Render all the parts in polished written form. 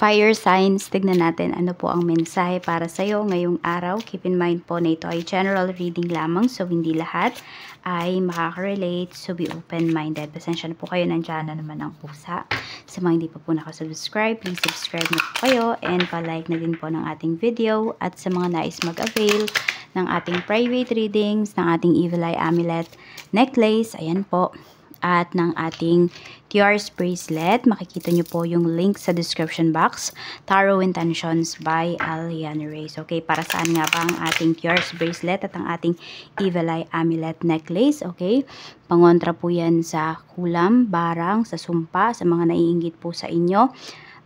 Fire signs, tignan natin ano po ang mensahe para sa'yo ngayong araw. Keep in mind po na ito ay general reading lamang, so hindi lahat ay makaka-relate, so be open-minded. Pasensya na po kayo, nandiyan na naman ang pusa. Sa mga hindi pa po nakasubscribe, please subscribe na po kayo and pa-like na din po ng ating video. At sa mga nais mag-avail ng ating private readings, ng ating Evil Eye Amulet necklace, ayan po, at ng ating Tiaras bracelet. Makikita nyo po yung link sa description box. Tarot Intentions by Aliana Reyes. Okay, para saan nga ba ang ating Tiaras bracelet at ang ating Evil Eye Amulet necklace? Okay, pangontra po yan sa kulam, barang, sa sumpa, sa mga naiinggit po sa inyo.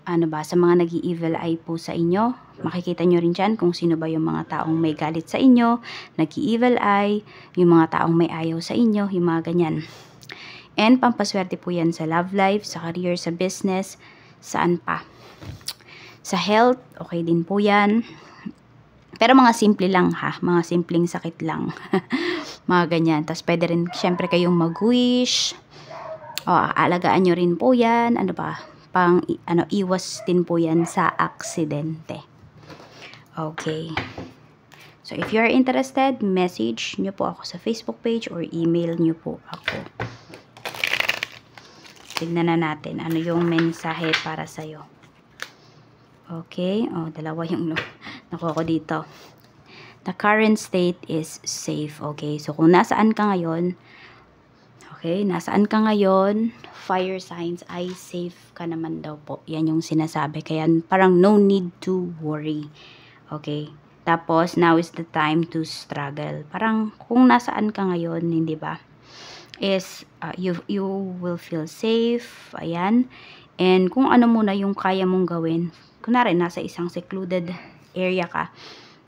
Ano ba, sa mga nag-i-evil eye po sa inyo. Makikita nyo rin dyan kung sino ba yung mga taong may galit sa inyo, nag-i-evil eye, yung mga taong may ayaw sa inyo, yung mga ganyan. And pampaswerte po yan sa love life, sa career, sa business, saan pa. Sa health, okay din po yan. Pero mga simple lang ha, mga simpleng sakit lang. Mga ganyan. Tapos pwede rin syempre kayong mag-wish. O, alagaan nyo rin po yan. Ano ba? Iwas din po yan sa aksidente. Okay. So if you are interested, message nyo po ako sa Facebook page or email nyo po ako. Tignan na natin ano yung mensahe para sa'yo. Okay. O, dalawa yung nakuha ko dito. The current state is safe. Okay. So kung nasaan ka ngayon, okay, nasaan ka ngayon, fire signs ay safe ka naman daw po. Yan yung sinasabi. Kaya parang no need to worry. Okay. Tapos, now is the time to struggle. Parang kung nasaan ka ngayon, hindi ba? Is you will feel safe. Ayan. And kung ano muna yung kaya mong gawin. Kunwari, nasa isang secluded area ka.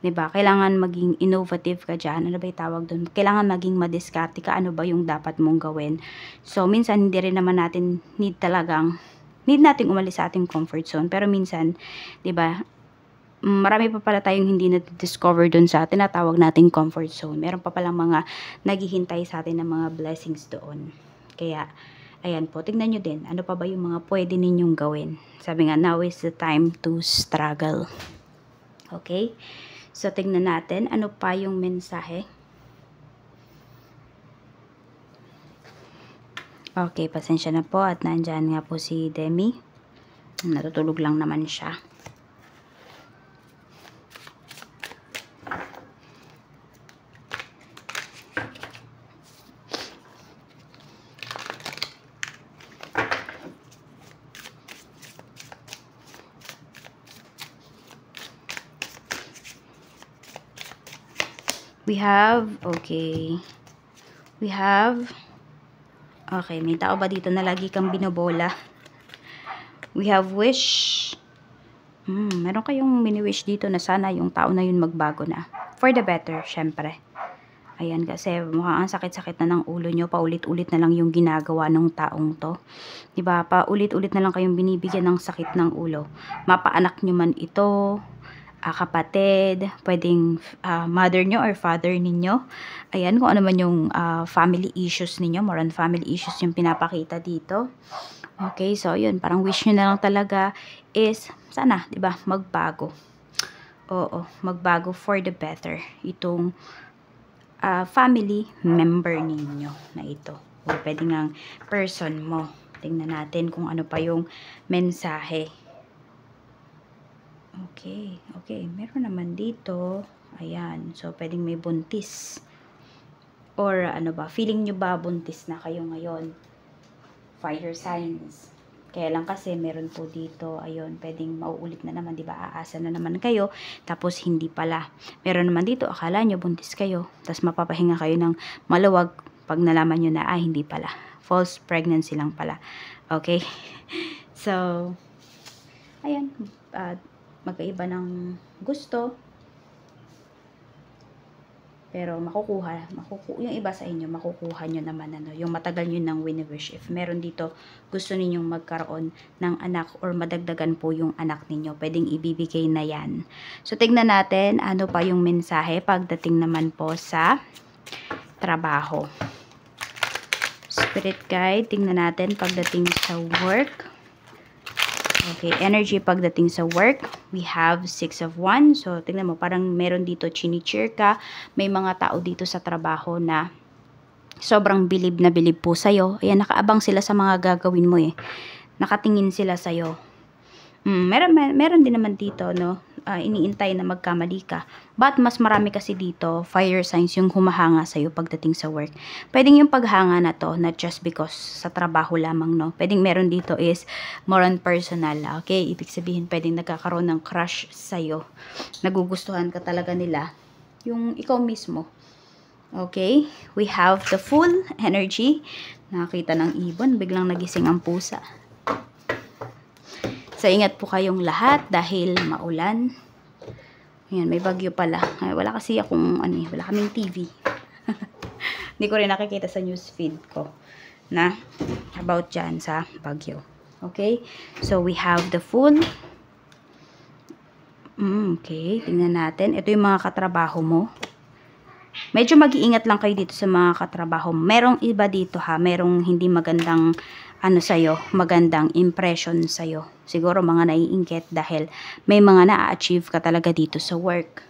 'Di ba? Kailangan maging innovative ka diyan. Ano ba 'yung tawag doon? Kailangan maging madiskarte ka. Ano ba yung dapat mong gawin? So, minsan hindi rin naman natin need nating umalis sa ating comfort zone. Pero minsan, 'di ba? Marami pa pala tayong hindi na-discover doon sa tinatawag nating comfort zone. Meron pa palang mga naghihintay sa atin ng mga blessings doon. Kaya, ayan po, tignan nyo din. Ano pa ba yung mga pwede ninyong gawin? Sabi nga, now is the time to struggle. Okay? So, tignan natin. Ano pa yung mensahe? Okay, pasensya na po. At nandyan nga po si Demi. Natutulog lang naman siya. Okay, may tao ba dito na lagi kang binobola? We have wish. Meron kayong mini-wish dito na sana yung tao na yun magbago na. For the better, syempre. Ayan, kasi mukhang sakit-sakit na ng ulo nyo. Paulit-ulit na lang yung ginagawa ng taong to. Diba? Paulit-ulit na lang kayong binibigyan ng sakit ng ulo. Mapaanak nyo man ito, kapatid, pwedeng mother nyo or father ninyo. Ayan, kung ano man yung family issues ninyo, more on family issues yung pinapakita dito. Okay, so yun, parang wish nyo na lang talaga is, sana, diba, magbago. Oo, magbago for the better. Itong family member ninyo na ito. O pwedeng ang person mo. Tingnan natin kung ano pa yung mensahe. Okay. Meron naman dito. Ayan. So, pwedeng may buntis. Or, ano ba, feeling nyo ba buntis na kayo ngayon? Fire signs. Kaya lang kasi, meron po dito, ayun, pwedeng mauulit na naman, di ba? Aasa na naman kayo, tapos hindi pala. Meron naman dito, akala nyo buntis kayo, tapos mapapahinga kayo ng maluwag pag nalaman nyo na, hindi pala. False pregnancy lang pala. Okay? So, ayan, magkaiba ng gusto, pero yung iba sa inyo, makukuha nyo naman, yung matagal nyo ng wini-wish. If meron dito, gusto ninyong magkaroon ng anak or madagdagan po yung anak ninyo, pwedeng ibibigay na yan. So, tignan natin, ano pa yung mensahe pagdating naman po sa trabaho. Spirit guide, tingnan natin pagdating sa work. Okay, energy pagdating sa work, we have 6 of Wands. So, tingnan mo, parang meron dito chini-cheer ka. May mga tao dito sa trabaho na sobrang bilib na bilib po sa'yo. Ayan, nakaabang sila sa mga gagawin mo eh. Nakatingin sila sa'yo. Meron din naman dito, no? Iniintay na magkamali ka. But mas marami kasi dito, fire signs yung humahanga sa'yo pagdating sa work. Pwedeng yung paghanga na to, not just because sa trabaho lamang, no? Pwedeng meron dito is more on personal, okay? Ibig sabihin, pwedeng nagkakaroon ng crush sa'yo. Nagugustuhan ka talaga nila. Yung ikaw mismo. Okay? We have the full energy. Nakakita ng ibon, biglang nagising ang pusa. So, ingat po kayong lahat dahil maulan. Ayan, may bagyo pala. Ay, wala kasi akong, wala kaming TV. Hindi ko rin nakikita sa news feed ko na about dyan sa bagyo. Okay? So, we have the full. Okay, tingnan natin. Ito yung mga katrabaho mo. Medyo mag-iingat lang kayo dito sa mga katrabaho. Merong iba dito ha, merong hindi magandang sa'yo, magandang impression sa'yo. Siguro mga naiinggit dahil may mga na-achieve ka talaga dito sa work.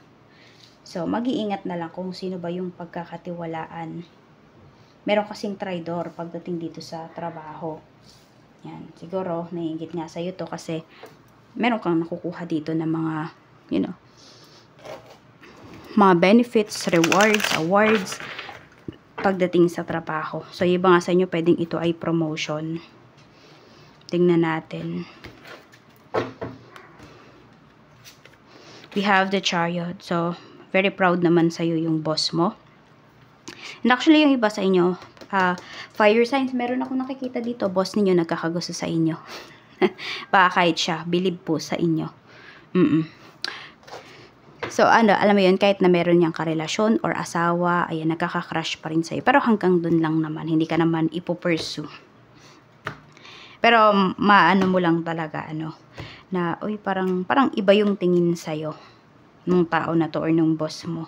So, mag-iingat na lang kung sino ba yung pagkakatiwalaan. Meron kasing traidor pagdating dito sa trabaho. Yan, siguro naiinggit nga sa'yo to kasi meron kang nakukuha dito ng mga, mga benefits, rewards, awards, pagdating sa trabaho. So, iba nga sa inyo, pwedeng ito ay promotion. Tingnan natin. We have the Chariot. So, very proud naman sa'yo yung boss mo. And actually, yung iba sa inyo, fire signs, meron ako nakikita dito, boss ninyo nagkakagusto sa inyo. Baka kahit siya, bilib po sa inyo. So, alam mo yun, kahit na meron niyang karelasyon or asawa, ayan, nagkaka-crush pa rin sa'yo. Pero hanggang dun lang naman, hindi ka naman ipupursue. Pero, maano mo lang talaga, na, uy, parang iba yung tingin sa'yo, nung tao na to or nung boss mo.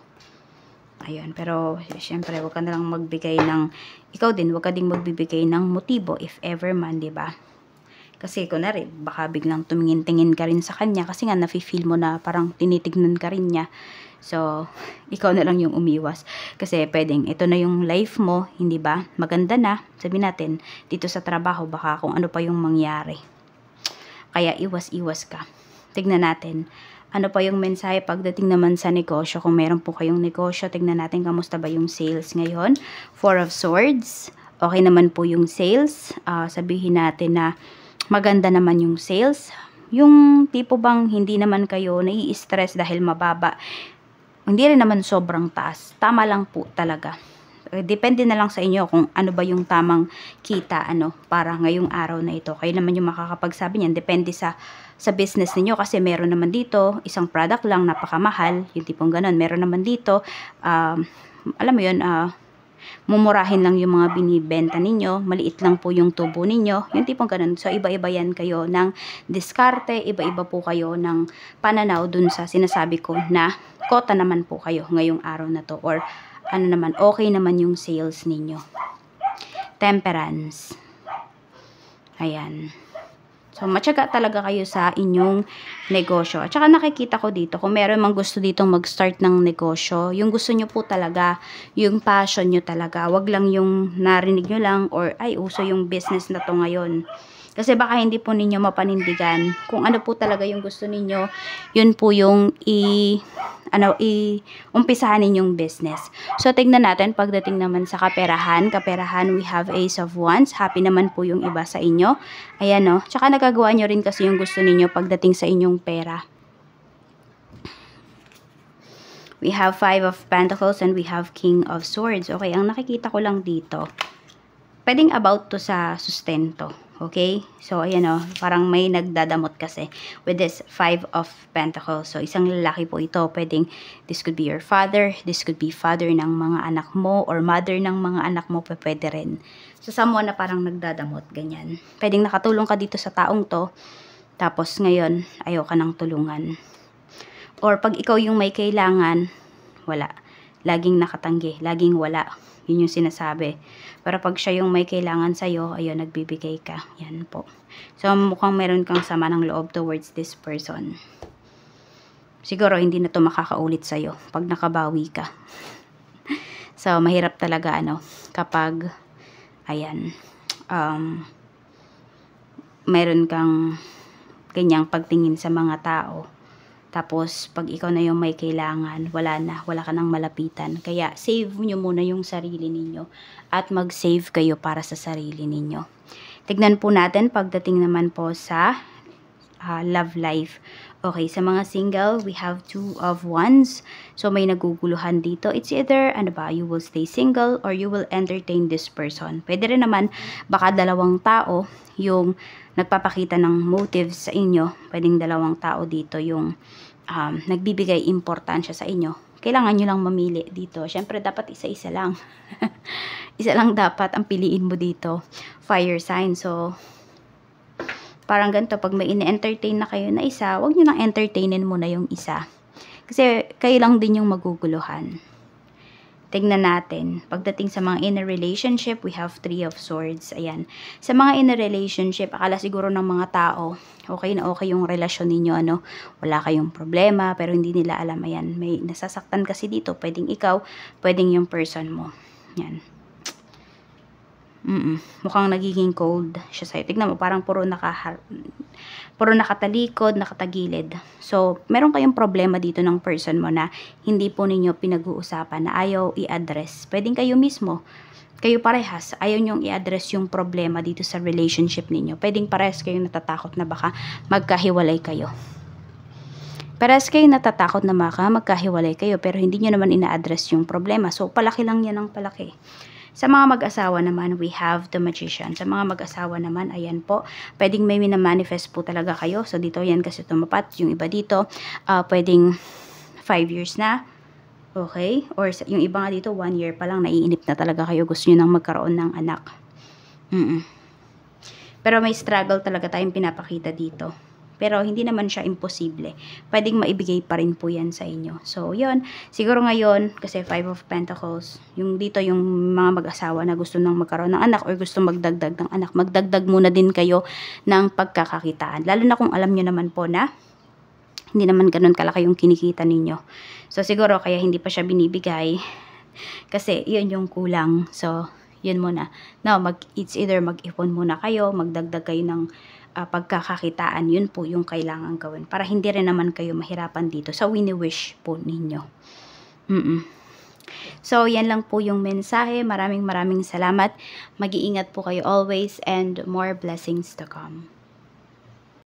Ayun, pero, syempre, wag ka na lang magbigay ng, ikaw din, wag ka din magbibigay ng motibo, if ever man, diba? Kasi kunwari, baka biglang tumingin-tingin ka rin sa kanya kasi nga nafe-feel mo na parang tinitignan ka rin niya. So, ikaw na lang yung umiwas. Kasi pwedeng, ito na yung life mo, hindi ba? Maganda na, sabihin natin, dito sa trabaho, baka kung ano pa yung mangyari. Kaya iwas-iwas ka. Tignan natin, ano pa yung mensahe pagdating naman sa negosyo. Kung meron po kayong negosyo, tignan natin kamusta ba yung sales ngayon. 4 of Swords, okay naman po yung sales. Sabihin natin na maganda naman yung sales. Yung tipo bang hindi naman kayo nai-stress dahil mababa. Hindi rin naman sobrang taas. Tama lang po talaga. Depende na lang sa inyo kung ano ba yung tamang kita para ngayong araw na ito. Kayo naman yung makakapagsabi niyan. Depende sa business niyo kasi meron naman dito isang product lang napakamahal. Yung tipong ganun. Meron naman dito alam mo yun, mumurahin lang yung mga binibenta ninyo, maliit lang po yung tubo ninyo, yung tipong ganun. So, iba-iba yan kayo ng diskarte, iba-iba po kayo ng pananaw dun sa sinasabi ko na kota naman po kayo ngayong araw na to or naman, okay naman yung sales ninyo. Temperance. Ayan. So, matyaga talaga kayo sa inyong negosyo. At saka nakikita ko dito, kung meron mang gusto ditong mag-start ng negosyo, yung gusto nyo po talaga, yung passion nyo talaga, wag lang yung narinig nyo lang or ay, uso yung business na to ngayon. Kasi baka hindi po ninyo mapanindigan. Kung ano po talaga yung gusto ninyo, yun po yung umpisahan ninyong business. So, tignan natin pagdating naman sa kaperahan. Kaperahan, we have Ace of Wands. Happy naman po yung iba sa inyo. Ayan, no? Tsaka nagagawa nyo rin kasi yung gusto ninyo pagdating sa inyong pera. We have 5 of Pentacles and we have King of Swords. Okay, ang nakikita ko lang dito, pwedeng about to sa sustento. Okay? So, ayan o, parang may nagdadamot kasi with this 5 of Pentacles. So, isang lalaki po ito. Pwedeng, this could be your father. This could be father ng mga anak mo or mother ng mga anak mo. Pwede rin. So, someone na parang nagdadamot. Ganyan. Pwedeng nakatulong ka dito sa taong to. Tapos, ngayon, ayaw ka ng tulungan. Or, pag ikaw yung may kailangan, wala. Laging nakatanggi. Laging wala. Yun yung sinasabi. Pero pag siya yung may kailangan sa'yo, ayun, nagbibigay ka. Yan po. So, mukhang meron kang sama ng loob towards this person. Siguro, hindi na to makakaulit sa'yo pag nakabawi ka. So, mahirap talaga, kapag, ayan, meron kang ganyang pagtingin sa mga tao. Tapos, pag ikaw na yung may kailangan, wala ka nang malapitan. Kaya, save nyo muna yung sarili ninyo at mag-save kayo para sa sarili ninyo. Tignan po natin pagdating naman po sa love life. Okay, sa mga single, we have 2 of Wands. So, may naguguluhan dito. It's either, you will stay single or you will entertain this person. Pwede rin naman, baka dalawang tao yung nagpapakita ng motives sa inyo. Pwedeng dalawang tao dito yung nagbibigay importansya sa inyo. Kailangan nyo lang mamili dito. Siyempre, dapat isa-isa lang. Isa lang dapat ang piliin mo dito. Fire sign. So, parang ganito, pag may ine-entertain na kayo na isa, huwag nyo nang entertainin muna yung isa. Kasi kayo lang din yung maguguluhan. Tignan natin. Pagdating sa mga in a relationship, we have 3 of Swords. Ayan. Sa mga in a relationship, akala siguro ng mga tao, okay na okay yung relasyon ninyo, wala kayong problema, pero hindi nila alam. Ayan. May nasasaktan kasi dito. Pwedeng ikaw, pwedeng yung person mo. Ayan. Mukhang nagiging cold siya sa'yo. Tignan mo, parang puro nakatalikod, nakatagilid. So, meron kayong problema dito ng person mo na hindi po ninyo pinag-uusapan, na ayaw i-address. Pwedeng kayo mismo, kayo parehas, ayaw nyong i-address yung problema dito sa relationship ninyo. Pwedeng parehas kayong natatakot na baka magkahiwalay kayo. Parehas kayong natatakot na baka magkahiwalay kayo, pero hindi nyo naman ina-address yung problema. So, palaki lang yan ng palaki. Sa mga mag-asawa naman, we have the Magician. Sa mga mag-asawa naman, ayan po, pwedeng may minamanifest po talaga kayo. So, dito yan kasi tumapat. Yung iba dito, pwedeng 5 years na. Okay? Or yung iba nga dito, 1 year pa lang, naiinip na talaga kayo. Gusto nyo nang magkaroon ng anak. Pero may struggle talaga tayong pinapakita dito. Pero hindi naman siya imposible. Pwedeng maibigay pa rin po yan sa inyo. So, yun. Siguro ngayon, kasi 5 of Pentacles, yung dito yung mga mag-asawa na gusto nang magkaroon ng anak or gusto magdagdag ng anak, magdagdag muna din kayo ng pagkakakitaan. Lalo na kung alam nyo naman po na hindi naman ganun kalaki yung kinikita ninyo. So, siguro kaya hindi pa siya binibigay kasi yun yung kulang. So, yun muna. Now, it's either mag-ipon muna kayo, magdagdag kayo ng pagkakakitaan, yun po yung kailangan gawin para hindi rin naman kayo mahirapan dito sa wini-wish po ninyo. So, yan lang po yung mensahe. Maraming salamat. Mag-iingat po kayo always and more blessings to come.